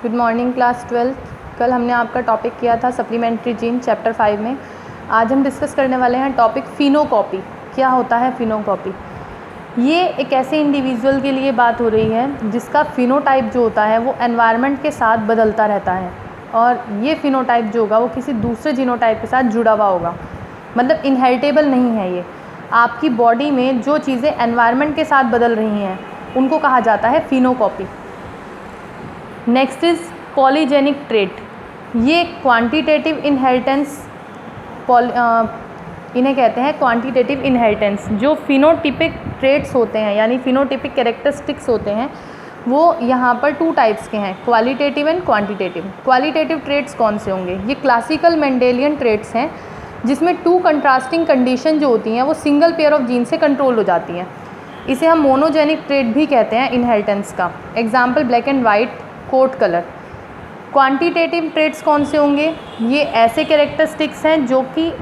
Good morning class 12th। कल हमने आपका टॉपिक किया था सप्लीमेंट्री जीन चैप्टर 5 में। आज हम डिस्कस करने वाले हैं टॉपिक फिनोकॉपी। क्या होता है फिनोकॉपी? ये एक ऐसे इंडिविजुअल के लिए बात हो रही है जिसका फिनोटाइप जो होता है वो एनवायरनमेंट के साथ बदलता रहता है, और ये फिनोटाइप जो होगा वो किसी दूसरे जीनोटाइप के साथ जुड़ा हुआ होगा, मतलब इनहेरिटेबल नहीं है। ये आपकी बॉडी में जो चीज़ें एनवायरनमेंट के साथ बदल रही हैं उनको कहा जाता है phenocopy. Next is polygenic trait. ये क्वांटिटेटिव इनहेरिटेंस, इन्हें कहते हैं क्वांटिटेटिव इनहेरिटेंस। जो फिनोटिपिक ट्रेट्स होते हैं यानी फिनोटिपिक कैरेक्टरिस्टिक्स होते हैं वो यहाँ पर टू टाइप्स के हैं, qualitative and quantitative. Qualitative traits कौन से होंगे? ये क्लासिकल मेंडेलियन ट्रेट्स हैं जिसमें टू कंट्रास्टिंग कंडीशन जो होती हैं वो सिंगल पेयर ऑफ जीन से कंट्रोल हो जाती हैं। इसे हम मोनोजेनिक ट्रेट भी कहते हैं इनहेरिटेंस का। Example black and white, coat colour. Quantitative traits कौन से होंगे? ये ऐसे कैरेक्टरिस्टिक्स हैं जो कि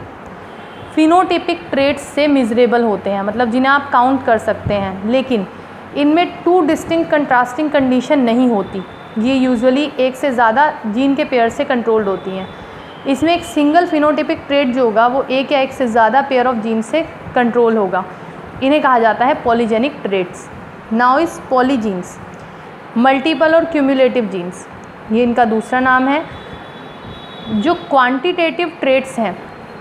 फिनोटिपिक ट्रेट्स से मिजरेबल होते हैं, मतलब जिन्हें आप काउंट कर सकते हैं, लेकिन इनमें टू डिस्टिंक्ट कंट्रास्टिंग कंडीशन नहीं होती। ये यूजुअली एक से ज़्यादा जीन के पेयर से कंट्रोल्ड होती हैं। इसमें एक सिंगल फिनोटिपिक ट्रेट जो होगा वो एक या एक से ज़्यादा पेयर ऑफ जीन से कंट्रोल होगा। इन्हें कहा जाता है polygenic traits. Now is polygenes, multiple और क्यूमुलेटिव जीन्स, ये इनका दूसरा नाम है। जो क्वांटिटेटिव ट्रेट्स हैं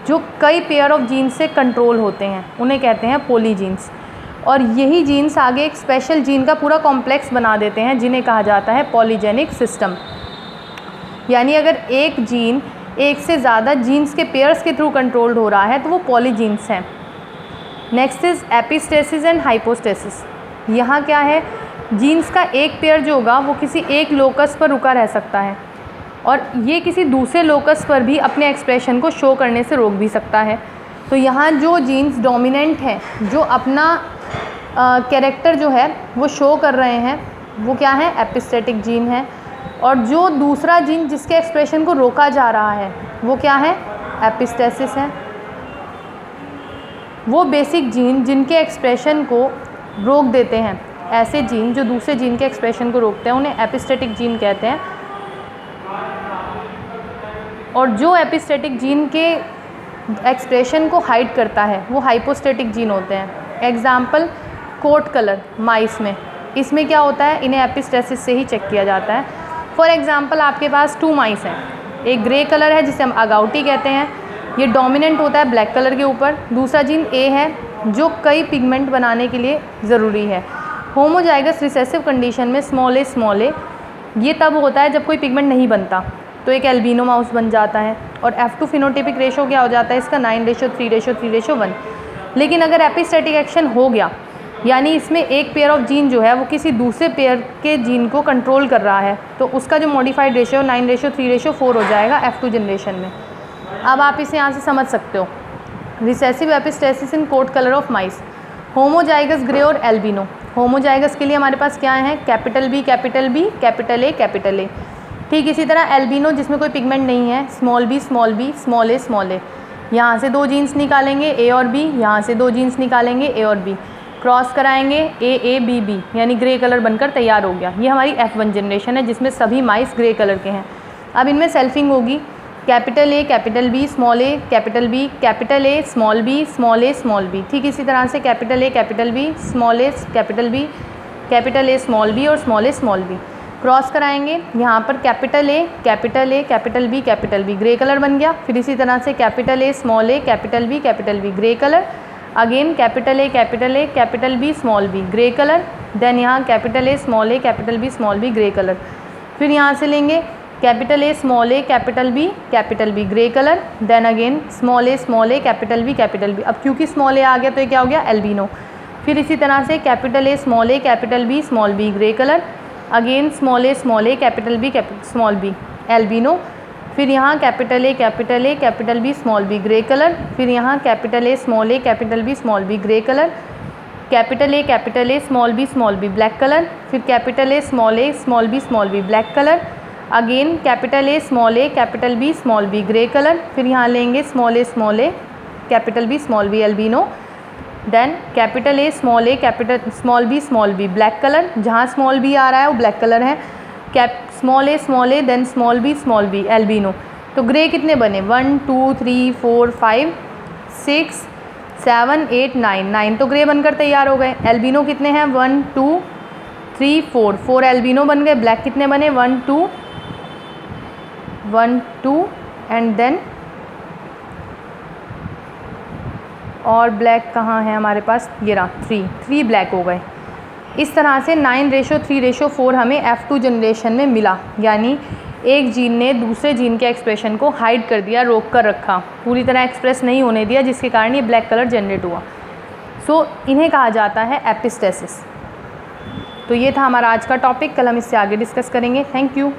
जो कई पेयर ऑफ जीन्स से कंट्रोल होते हैं उन्हें कहते हैं पॉलीजीन्स, और यही जीन्स आगे एक स्पेशल जीन का पूरा कॉम्प्लेक्स बना देते हैं जिन्हें कहा जाता है पॉलीजेनिक सिस्टम। यानी अगर एक जीन एक से ज़्यादा जीन्स के पेयर्स के थ्रू कंट्रोल्ड हो रहा है तो वो पॉलीजीन्स हैं। Next is epistasis and hypostasis. यहाँ क्या है? जीन्स का एक पेयर जो होगा वो किसी एक लोकस पर रुका रह सकता है और ये किसी दूसरे लोकस पर भी अपने एक्सप्रेशन को शो करने से रोक भी सकता है। तो यहाँ जो जीन्स डोमिनेंट हैं, जो अपना कैरेक्टर जो है वो शो कर रहे हैं, वो क्या है? एपिस्टेटिक जीन है। और जो दूसरा जीन जिसके एक्सप्रेशन को रोका जा रहा है वो क्या है? एपिस्टेसिस है। वो बेसिक जीन जिनके एक्सप्रेशन को रोक देते हैं, ऐसे जीन जो दूसरे जीन के एक्सप्रेशन को रोकते हैं, उन्हें एपिस्टेटिक जीन कहते हैं। और जो एपिस्टेटिक जीन के एक्सप्रेशन को हाइड करता है वो हाइपोस्टेटिक जीन होते हैं। एग्जाम्पल कोट कलर माइस में, इसमें क्या होता है? इन्हें एपिस्टेसिस से ही चेक किया जाता है। फॉर एग्जाम्पल आपके पास 2 माइस हैं, एक ग्रे कलर है जिसे हम अगाउटी कहते हैं, ये डोमिनेंट होता है ब्लैक कलर के ऊपर। दूसरा जीन ए है जो कई पिगमेंट बनाने के लिए ज़रूरी है। होमोजाइगस रिसेसिव कंडीशन में स्मॉल ए ये तब होता है जब कोई पिगमेंट नहीं बनता, तो एक एल्बिनो माउस बन जाता है। और F2 फिनोटिपिक रेशो क्या हो जाता है इसका? 9:3:3:1। लेकिन अगर एपिस्टेटिक एक्शन हो गया, यानी इसमें एक पेयर ऑफ जीन जो है वो किसी दूसरे पेयर के जीन को कंट्रोल कर रहा है, तो उसका जो मॉडिफाइड रेशियो 9:3:4 हो जाएगा F2 जनरेशन में। अब आप इसे यहाँ से समझ सकते हो। Recessive epistasis in coat colour of mice, homozygous grey और एल्बिनो। होमोजाइगस के लिए हमारे पास क्या है? Capital B, capital B, capital A, capital A. ठीक इसी तरह एल्बिनो जिसमें कोई पिगमेंट नहीं है, small B, small B, small A, small A. यहाँ से 2 जीन्स निकालेंगे ए और बी, यहाँ से 2 जीन्स निकालेंगे ए और बी, क्रॉस कराएंगे ए बी बी, यानी ग्रे कलर बनकर तैयार हो गया। ये हमारी F1 जनरेशन है जिसमें सभी माइस ग्रे कलर के हैं। अब इनमें सेल्फिंग होगी, capital A, capital B, small A, capital B, capital A, small B, small A, small B. ठीक इसी तरह से capital A, capital B, small A, capital B, capital A, small B और small A, small B. Cross कराएंगे, यहाँ पर capital A, capital A, capital B, capital B, grey colour बन गया। फिर इसी तरह से capital A, small A, capital B, grey colour. Again capital A, capital B, small B, grey colour. Then यहाँ capital A, small A, capital B, small B, grey colour. फिर यहाँ से लेंगे capital A, small A, capital B, grey colour. Then again small A, capital B. अब क्योंकि small ए आ गया तो ये क्या हो गया? एल्बिनो। फिर इसी तरह से capital A, small A, capital B, small B, grey colour. Again small A, capital B, small B, albino. फिर यहाँ capital A, capital B, small B, grey colour. फिर यहाँ capital A, small A, capital B, small B, grey colour. Capital A, small B, black colour. फिर capital A, small B, black colour. Again capital A, capital B, small B, grey colour. फिर यहाँ लेंगे small A, capital B, small B, albino. Then capital A, small B, black colour. जहाँ small B आ रहा है वो black colour है। Small A then small B albino. तो ग्रे कितने बने 1 2 3 4 5 6 7 8 9 तो ग्रे बनकर तैयार हो गए। एल्बिनो कितने हैं 1 2 3 4 एल्बिनो बन गए। ब्लैक कितने बने 1 2 एंड देन और ब्लैक कहाँ है हमारे पास, ये रहा 3 ब्लैक हो गए। इस तरह से 9:3:4 हमें F2 जनरेशन में मिला, यानी एक जीन ने दूसरे जीन के एक्सप्रेशन को हाइड कर दिया, रोक कर रखा, पूरी तरह एक्सप्रेस नहीं होने दिया, जिसके कारण ये ब्लैक कलर जनरेट हुआ। सो इन्हें कहा जाता है एपिस्टेसिस। तो ये था हमारा आज का टॉपिक, कल हम इससे आगे डिस्कस करेंगे। Thank you.